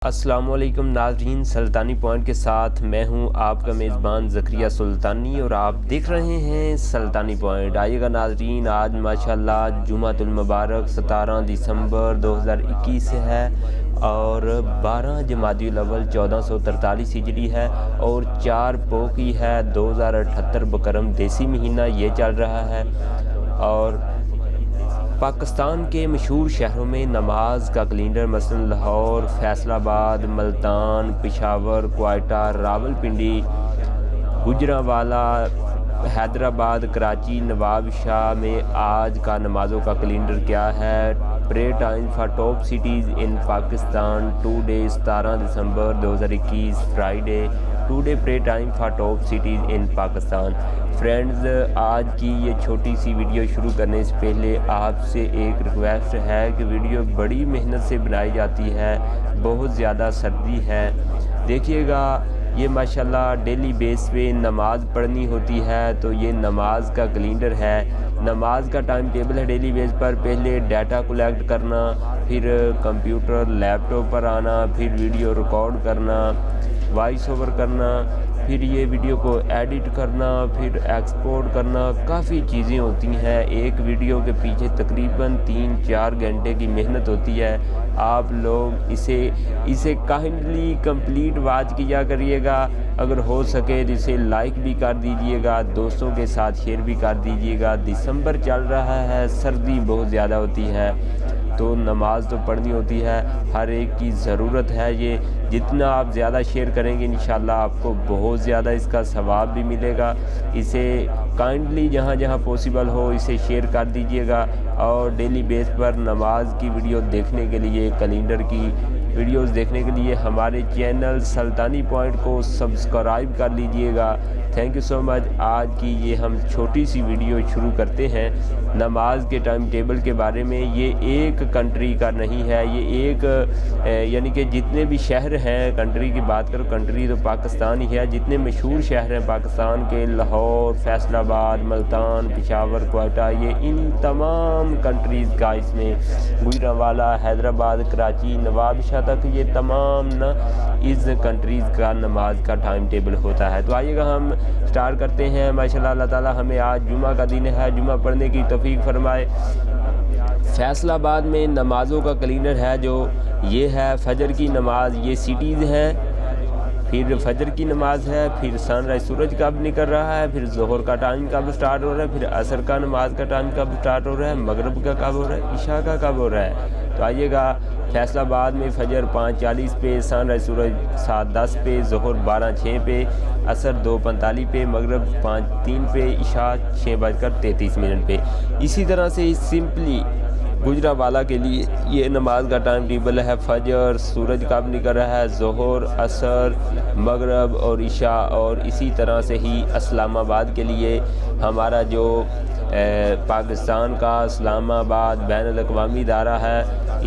अस्सलामुअलैकुम नाज़रीन, सुल्तानी पॉइंट के साथ मैं हूं आपका मेज़बान ज़करिया सुल्तानी और आप देख रहे हैं सुल्तानी पॉइंट। आइएगा नाज़रीन, आज माशाल्लाह जुमातुल मुबारक 17 दिसंबर 2021 है और 12 जमादियुल अव्वल 1443 हिजरी है और 4 पोकी है 2078 बकरम देसी महीना ये चल रहा है। और पाकिस्तान के मशहूर शहरों में नमाज का कैलेंडर मसलन लाहौर, फैसलाबाद, मुल्तान, पेशावर, क्वेटा, रावलपिंडी, गुजरांवाला, हैदराबाद, कराची, नवाब शाह में आज का नमाज़ों का कैलेंडर क्या है। Pray time for top cities in Pakistan today 17 December 2021 Friday. Today pray time for top cities in Pakistan. Friends, आज की ये छोटी सी वीडियो शुरू करने से पहले आपसे एक रिक्वेस्ट है कि वीडियो बड़ी मेहनत से बनाई जाती है, बहुत ज़्यादा सर्दी है। देखिएगा, ये माशाल्लाह डेली बेस पे नमाज़ पढ़नी होती है, तो ये नमाज का कैलेंडर है, नमाज का टाइम टेबल है। डेली बेस पर पहले डाटा कलेक्ट करना, फिर कंप्यूटर लैपटॉप पर आना, फिर वीडियो रिकॉर्ड करना, वॉइस ओवर करना, फिर ये वीडियो को एडिट करना, फिर एक्सपोर्ट करना, काफ़ी चीज़ें होती हैं। एक वीडियो के पीछे तकरीबन 3-4 घंटे की मेहनत होती है। आप लोग इसे काइंडली कंप्लीट वॉच किया करिएगा। अगर हो सके तो इसे लाइक भी कर दीजिएगा, दोस्तों के साथ शेयर भी कर दीजिएगा। दिसंबर चल रहा है, सर्दी बहुत ज़्यादा होती है, तो नमाज तो पढ़नी होती है, हर एक की ज़रूरत है। ये जितना आप ज़्यादा शेयर करेंगे इंशाल्लाह आपको बहुत ज़्यादा इसका सवाब भी मिलेगा। इसे काइंडली जहाँ जहाँ पॉसिबल हो इसे शेयर कर दीजिएगा। और डेली बेस पर नमाज की वीडियो देखने के लिए, कैलेंडर की वीडियोस देखने के लिए हमारे चैनल सुल्तानी पॉइंट को सब्सक्राइब कर लीजिएगा। Thank you so much. आज की ये हम छोटी सी वीडियो शुरू करते हैं नमाज के टाइम टेबल के बारे में। ये एक कंट्री का नहीं है, ये एक यानी कि जितने भी शहर हैं, कंट्री की बात करो, कंट्री तो पाकिस्तान ही है। जितने मशहूर शहर हैं पाकिस्तान के, लाहौर, फैसलाबाद, मुल्तान, पेशावर, क्वेटा, ये इन तमाम कंट्रीज़ का इसमें गुजरांवाला, हैदराबाद, कराची, नवाब शाह तक ये तमाम इस कंट्रीज़ का नमाज का टाइम टेबल होता है। तो आइएगा हम स्टार्ट करते हैं। माशाल्लाह अल्लाह ताला हमें आज जुमा का दिन है, जुमा पढ़ने की तौफीक फरमाए। फैसलाबाद में नमाज़ों का कैलेंडर है जो ये है। फजर की नमाज, ये सिटीज़ हैं, फिर फजर की नमाज है, फिर सनराइज सूरज कब निकल रहा है, फिर जोहर का टाइम कब स्टार्ट हो रहा है, फिर असर का नमाज का टाइम कब स्टार्ट हो रहा है, मगरिब का कब हो रहा है, इशा का कब हो रहा है। तो आइएगा, फैसलाबाद में फजर 5:40 पे, सनराइज सूरज 7:10 पे, जोहर 12:06 पे, असर 2:45 पे, मगरिब 5:03 पे, इशा 6:33 पे। इसी तरह से सिंपली गुजरांवाला के लिए ये नमाज का टाइम टेबल है। फजर, सूरज कब निकल रहा है, जोहर, असर, मगरिब और इशा। और इसी तरह से ही इस्लामाबाद के लिए हमारा जो पाकिस्तान का इस्लामाबाद बैनुल-अक़वामी इदारा है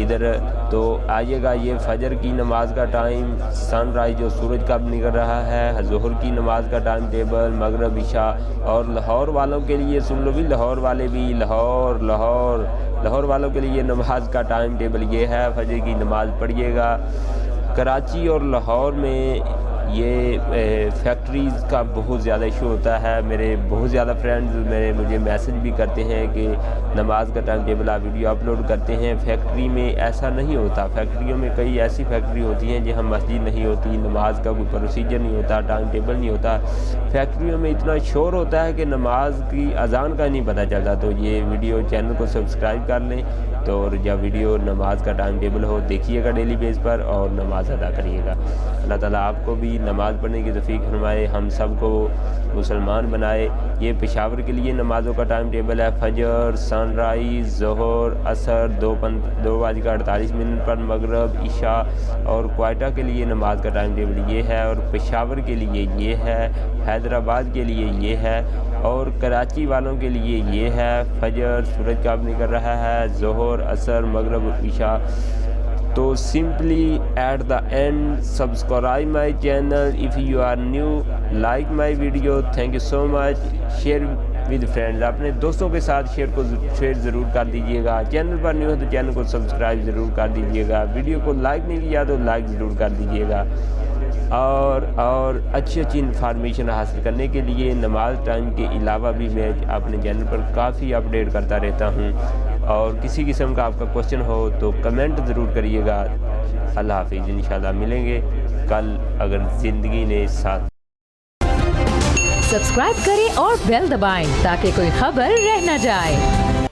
इधर, तो आइएगा, ये फ़जर की नमाज का टाइम, सनराइज जो सूरज कब निकल रहा है, ज़ोहर की नमाज का टाइम टेबल, मगरिब, इशा। और लाहौर वालों के लिए सुन लो भी, लाहौर वाले भी, लाहौर वालों के लिए नमाज का टाइम टेबल ये है, फजर की नमाज़ पढ़िएगा। कराची और लाहौर में ये फैक्ट्रीज़ का बहुत ज़्यादा इशू होता है। मेरे बहुत ज़्यादा फ्रेंड्स मुझे मैसेज भी करते हैं कि नमाज का टाइम टेबल आप वीडियो अपलोड करते हैं। फैक्ट्री में ऐसा नहीं होता। फैक्ट्रियों में कई ऐसी फैक्ट्री होती हैं जहाँ मस्जिद नहीं होती, नमाज का कोई प्रोसीजर नहीं होता, टाइम टेबल नहीं होता। फैक्ट्रियों में इतना शोर होता है कि नमाज की अजान का नहीं पता चलता। तो ये वीडियो चैनल को सब्सक्राइब कर लें, तो जब वीडियो नमाज का टाइम टेबल हो देखिएगा डेली बेस पर और नमाज अदा करिएगा। अल्लाह ताला आपको भी नमाज़ पढ़ने की तौफीक फरमाए, हम सब को मुसलमान बनाए। ये पेशावर के लिए नमाज़ों का टाइम टेबल है। फजर, सनराइज़, ज़ोहर, असर 2:48 पर, मगरिब, इशा। और क्वेटा के लिए नमाज का टाइम टेबल ये है, और पेशावर के लिए ये है, हैदराबाद के लिए ये है, और कराची वालों के लिए ये है। फजर, सूरज कब निकल रहा है, ज़ोहर, असर, मगरिब, इशा। तो simply at the end subscribe my channel if you are new, like my video. Thank you so much. Share with friends. अपने दोस्तों के साथ शेयर ज़रूर कर दीजिएगा। चैनल पर न्यू है तो चैनल को सब्सक्राइब ज़रूर कर दीजिएगा। वीडियो को लाइक नहीं किया तो लाइक ज़रूर कर दीजिएगा। और अच्छी इन्फॉर्मेशन हासिल करने के लिए नमाज टाइम के अलावा भी मैं अपने चैनल पर काफ़ी अपडेट करता रहता हूँ। और किसी किस्म का आपका क्वेश्चन हो तो कमेंट ज़रूर करिएगा। अल्लाह हाफिज़। इंशाल्लाह मिलेंगे कल अगर ज़िंदगी ने साथ। सब्सक्राइब करें और बेल दबाएं ताकि कोई खबर रह न जाए।